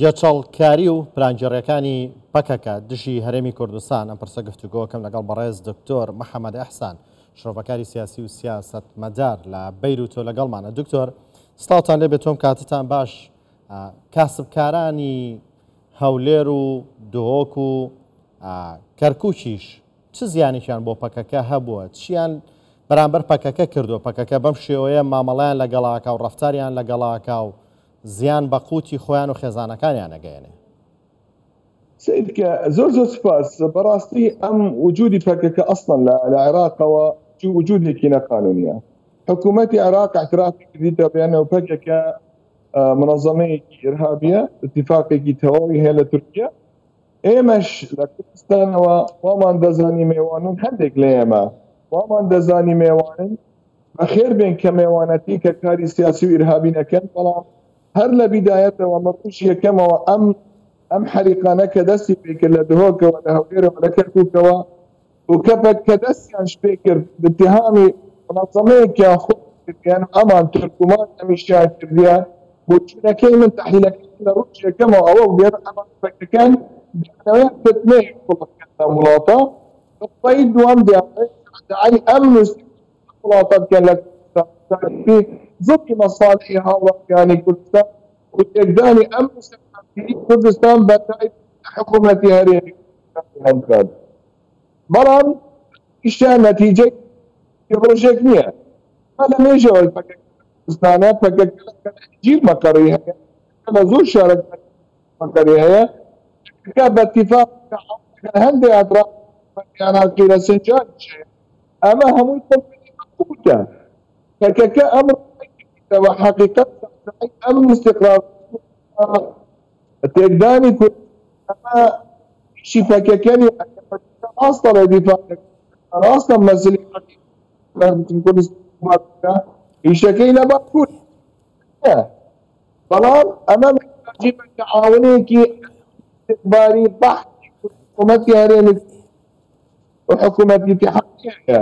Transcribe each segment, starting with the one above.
یەچەڵکاری و پلانگەڕیەکانی پەکەکە دژی هەرێمی کوردستان ئەم پرسە گفتوگۆکەم لەگەڵ بەڕێز دکتۆر محەممەد ئەحسان شرۆڤەکاری سیاسی و سیاسەتمەدار لە بەیرووتۆ لەگەڵمانە. دکتۆر سڵاوتان لێ بێت، تۆم کاتتان باش. کاسبکارانی هەولێر و دهۆک و کەرکووکیش چ زیانێکیان بۆ پەکەکە هەبووە؟ چیان بەرامبەر پەکەکە کردو؟ پەکەکە بەم شێوەیە مامەڵیان لەگەڵاکە و ڕەفتاریان لەگەڵاکە و زیان بە قوتی خۆیان و خێزانەکانیان نەگەیەنێ. سیدکە زۆر سپاس. بەڕاستی ئەم وجودی پەکەکە ئەسڵەن لە عێراقەوە وجودێکی نەقانونیە. حکوومەتی عێراق اعترافی کردیتە بەیانەوە پەکەکە منەظەمەیەکی ئیرهابیە، اتفاقێکی تەواوی هەیە لە تورکیا. ئێمەش لە کوردستانەوە وامان دەزانی میوانن، هەندێک لە ئێمە وامان دەزانی میوانن بەخێر بێن کە میوانەتی کە کاری سیاسی و ئیرهابی نەکەن، بەڵام هەر لە بیدایەتەوە مەڕوش یەکەمەوە ئەم حەریقانە کە دەستی پێکرد لە دهۆکەوە لە هەولێرەوە لە کەرکووکەوە و کە دەستیان شپێ کرد باتهامی منەظەمەیەکیان خۆ کردیان ئەمان تورکومان ئەمیشیان کردیان بۆ چونەکەی من تەحلیلەکەی لە ڕوش یەکەمەوە ئەوە بێن ئەمان پەکەکان دەوێت فتنەی کوڵەکەن وڵاتە بەی دوام دەعای ئەمن وڵاتە بکەن لە ضدی مەصالحی هاوڵاتیانی کوردستان و تێکدانی ئەم کوردستان بە حکوومەتی هەرێمی کوردستان. بەڵام ئیشیان نەتیجەی ڕۆژێک نییە. لە مێژەوە کوردستانە پەکەکە جیر مەقەڕی هەیە، لە زۆر شارێک مەقەڕی هەیە کە بە اتفاق هەندێک ئەطراف قیرە سنجان ئەمە هەمووی کۆمپیوتە پەکەکە ئەمڕۆ حقیقەت ئەم استقرار تێکدانی کورد ئەمە شی پەکەکەنی ڕاستە لە دیفاع ڕاستە مەسئلەی کوردستان ئیشەکەی لە باکوور، بەڵام ئەمە محتاجی بە تەعاونێکی استقباری بەحثی حکوومەتی هەرێمی و حکوومەتی اتحادیەیە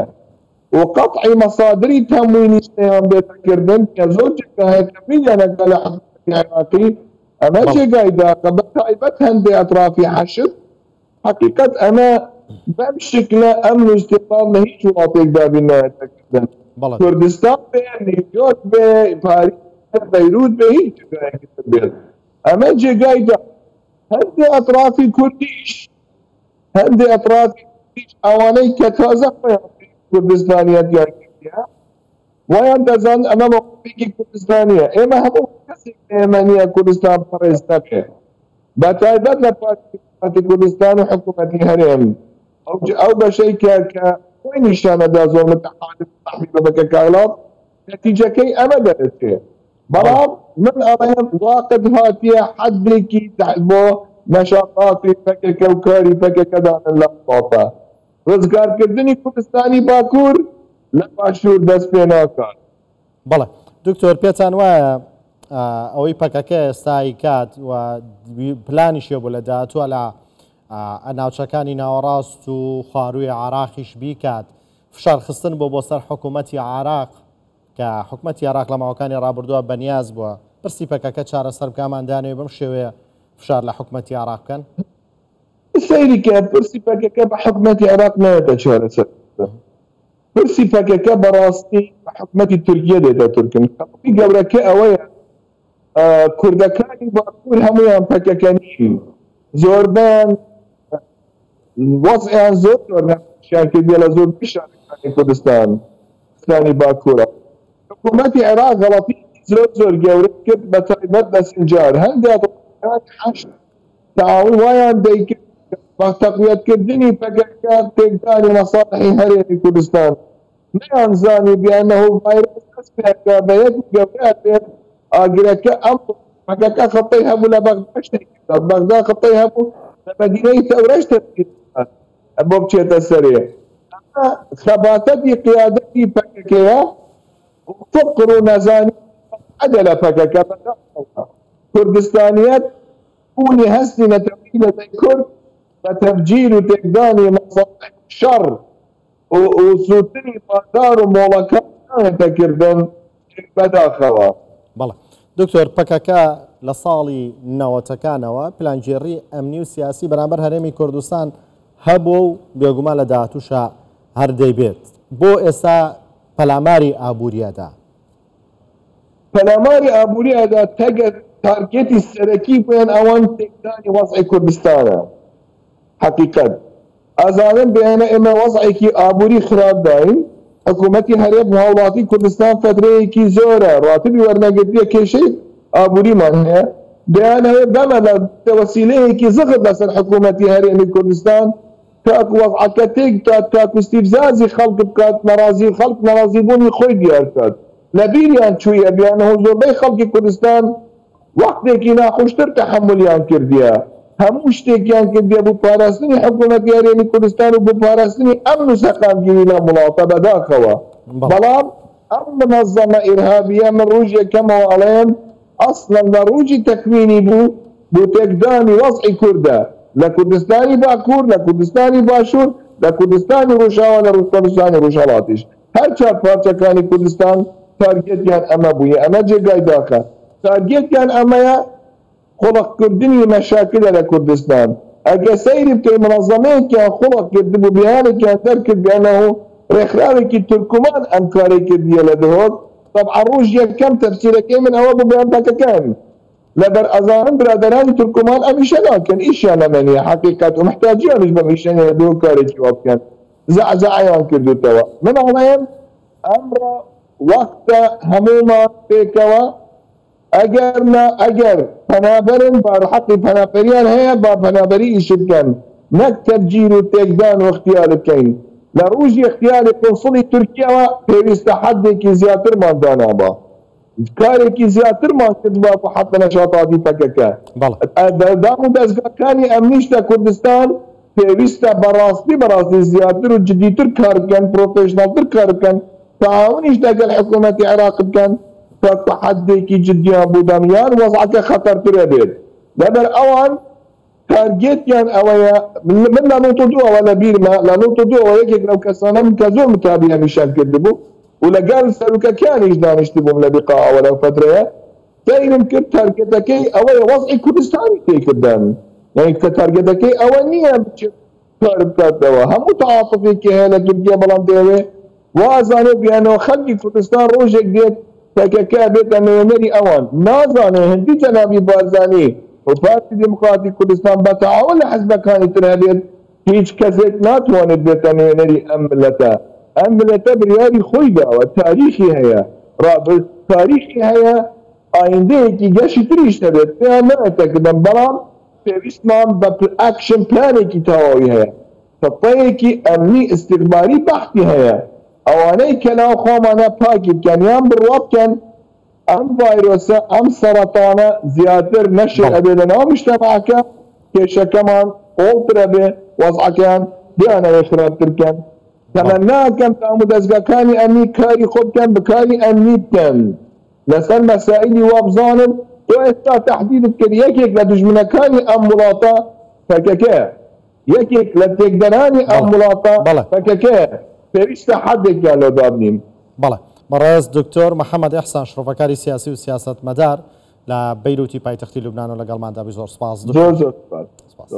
و قەطعی مەصادری تەموینی شتیان بێتەکردن کە زۆر جێگا هەیە کە میلیۆنێکە لە حکوومەتی عێراقی ئەمە جێگایدا کە بە تایبەت هەندێک ئەطرافی حەشد حقیقەت ئەمە بەم شکلە ئەمن و استقلال لە هیچ وڵاتێکدا بینایەتەکردن. کوردستان بێ، نیویۆرک بێ، پاریس، بەیروت بێ، هیچ جێگایەکی تر بێت. ئەمە جێگایدا هەندێک ئەطرافی کوردیش هەندێک ئەطرافی ئەوانەی کە تازە کوردستانیەتیان کردیان وایان دەزانن ئەمە موقفێکی کوردستانیە. ئێمە هەموو کەسێک ئێمەنیە کوردستان پەڕێز نەبێ، بە تایبەت لە پارتی کوردستان و حکوومەتی هەرێمی ئەو بەشەی کە خۆی نیشانەدا زۆر متحالف تحمیل بەکە وڵات نەتیجەکەی ئەمە دەرەچێ. بەڵام من ئەڵێم واقعت هاتیە حەدێکی بۆ نەشاطاتی پەکەکە و کاری پەکەکەدانن لە وڵاتە. ڕزگارکردنی کوردستانی باکوور لە باشوور دەست پێ ناکات. بەڵێ دکتۆر، پێتان وایە ئەوەی پەکەکە ئێستای کات و پلانیشێ بوو لە داهاتووە لە ناوچەکانی ناوەڕاست و خواروی عێراقیش بیکات، فشارخستن بۆ سەر حکوومەتی عێراق کە حکوومەتی عێراق لە ماوەکانی ڕابردووە بەنیاز بووە پرسی پەکەکە چارەسەر بکاماندانێ بەم شێوەیە فشار لە حکوومەتی عێراق بکەن؟ سەیری کە پرسی پەکەکە بە حکوومەتی عێراق نایەتە چارەسەر. پرسی پەکەکە بەڕاستی بە حکوومەتی تورکیە دێتە تورکن. گەورەکە ئەوەیە کوردەکانی باکوور هەمویان پەکەکەنی زۆربیان وەزعیان زۆر نەخۆشیان کردووە لە زۆر شارەکانی کوردستانی باکوورە. حکوومەتی عێراق غەڵەتی زۆر گەورە کرد بە تایبەت لە سنجار. هەندێک حەشد تەعاون وایان دەیکرد بە تەقویەتکردنی پەکەکە تێکدانی مەصالحی هەرێمی کوردستان نەیانزانی بیانەوە ڤایرۆس دەست پێکا بە یەک گەورەیە بێت ئاگرەکە ئەم پەکەکە خەڵتەی هەبوو لە بەغدا شتێکی کرد، بەغدا خەڵتەی هەبوو لە مەدینەی تەورە شتێکی کرد بۆ بچێتە سەرێ. ئەمە خەباتەتی قیادەتی پەکەکەیە فقر و نەزانی عەدە لە پەکەکە کوردستانیەت بوونی هەستی نەتەوەیلەتەی کورد بە تەفجیر و تێکدانی مەصالح شەڕ و سووتنی بازار و مۆڵەکان نایەتەکردن بەداخەوە. بەڵێ دکتۆر، پەکەکە لە ساڵی نەوەتەکانەوە پلانگێڕی ئەمنی و سیاسی بەرامبەر هەرێمی کوردستان هەبوو و بێگومان لە داهاتووشە هەردەیبێت. بۆ ئێستا پەلاماری ئابووریەدا تارگێتی سەرەکی بوویان ئەوان تێکدانی وەزعی کوردستانە. حقیقەت ئازانم بێنە ئێمە وەزعێکی ئابووری خراپ داین. حکوومەتی هەرێم هاوڵاتی کوردستان فترەیەکی زۆرە ڕاتبی وەرنەگرتیە کێشەی ئابووریمان هەیە. بەیانەوە بەمە لە وەسیلەیەکی زغت لەسەر حکوومەتی هەرێمی کوردستان تاکو وەزعەکە تێک تاکو استیفزازی خەڵک بکات، نەڕازی خەڵک نەڕازیبوونی خۆی دیار بکات. لە بیریان چوویە بیانەوە زۆربەی خەڵکی کوردستان وەختێکی ناخۆشتر تەحملیان کردیە. هەموو شتێکیان کردیە بۆ پاراستنی حکوومەتی هەرێمی کوردستان و بۆ پاراستنی ئەمن و سەقامگیری لە وڵاتە بەداخەوە. بەڵام ئەم منەظەمە ئیرهابیە من ڕۆژ یەکەمەوە ئەڵێم ئەسڵەن لە ڕۆژی تەکوینی بوو بۆ تێکدانی وەزعی کوردە لە کوردستانی باکوور، لە کوردستانی باشوور، لە کوردستانی ڕۆژاوە، لە کوردستانی ڕۆژهەڵاتیش. هەر چار پارچەکانی کوردستان تارگێتیان ئەمە بووە. ئەمە جێگای داخە. تارگێتیان ئەمەیە خۆڵقکردنی مەشاکلە لە کوردستان. ئەگە سەیری بکەی منەظەمەیەکیان خۆڵق کردبوو بیانێکیان دەرکرد بێنەوە ڕێکخراوێکی تورکمان ئەم کارێ کردیە لە دەهۆت. طبعا ڕۆژ یەکەم تەفسیرەکەی من ئەوە بوو بەیان تاکەکانی لەبەر ئەزانم برادەرانی تورکمان ئەمیشە ناکەن، ئیشیان نەمەنیە حقیقەت و محتاجیانش بەم ئیشەنە لە دوو کارێکی وا بکەن. زەعزەعەیان کردوتەوە. من ئەڵێم ئەمڕۆ وەختە هەموومان پێکەوە ئەگەر پەنابەرن بارحەقی پەنابەریان هەیە با پەنابەری ئیش بکەن، نەک تەبجیر و تێکدان و اختیار بکەین. لە ڕۆژی اختیاری قۆنسڵی تورکیەوە پێویستە حەدێکی زیاترمان دانابە، کارێکی زیاترمان کردبا بۆ حەتە نەشاتاتی پەکەکە. دام و دەستگاکانی ئەمنیش لە کوردستان پێویستە بەڕاستی زیاتر و جدیتر کار بکەن، پرۆفێشناڵتر کار بکەن، تعاونیش لەگەڵ حکوومەتی عێراق بکەن تا حەدێکی جدیان بوودەم یان وەزعەکە خەتەرترە بێت. لەبەر ئەوان تارگێتیان ئەوەیە. من لە نۆتە دووەوە لە بیرمە لە نۆتە دووەوە یەکێک لەو کەسانەم کە زۆر متابی هەمیشان کردبوو و لەگەڵ سەرۆکەکانیش دانیشتی بووم لە بیقاوە لەو فترەیە سەیرم کرد تارگێتەکەی ئەوەیە وەزعی کوردستانی تێکردن. یعنی کە تارگێتەکەی ئەوە نییە کار بکاتەوە. هەموو تەعاتوفێکی هەیە لە تورکیا بەڵام دەیەوێ وازانێ بیانەوە خەڵکی کوردستان ڕۆژێک دێت تەکەکە بێتە نوێنەری ئەوان. نازانێ هەندی جەنابی بارزانی و پارتی دموکراتی کوردستان بە تەعاون لە حزبەکانی تر هەبێت هیچ کەسێک ناتوانێت بێتە نوێنەری ئەم ملەتە. ئەم ملەتە بڕیاری خۆی داوە، تاریخی هەیە، تاریخی هەیە، ئایندەیەکی گەشی تریش دەبێت پێیان نەوێتەکردن. بەڵام پێویستمان بە ئەکشن پلانێکی تەواوی هەیە، خطەیەکی ئەمنی ئیستیخباری بەختی هەیە. ئەوانەی کە ناوخۆمانە پاکی بکەن یان بڕوا بکەن ئەم ڤایرۆسە ئەم سەرەتانە زیاتر نەشر ئەبێ لە ناو مجتەماعەکە، کێشەکەمان قۆڵترە بێ، وەزعەکەیان بیانەوێ خراپتر بکەن. تەمەناکەم تا هەموو دەستگاکانی ئەمنی کاری خۆ بکەن، بکاری ئەمنی بکەن لەسەر مەسائیلی وا بزانن. تۆ ئێستا تەحدیدت کرد یەکێک لە دوژمنەکانی ئەم وڵاتە فەکەکەیە، یەکێک لە تێکدەرانی ئەم وڵاتە فەکەکەیە. پێویستە حەدێکیان لێ دابنین. بەڵێ بەڕێز دکتۆر محەممەد ئیحسان شڕۆڤەکاری سیاسی و سیاسەتمەدار لە بەیروتی پایتەختی لوبنان و لەگەڵماندا زۆر سپاس. زۆر سپاس.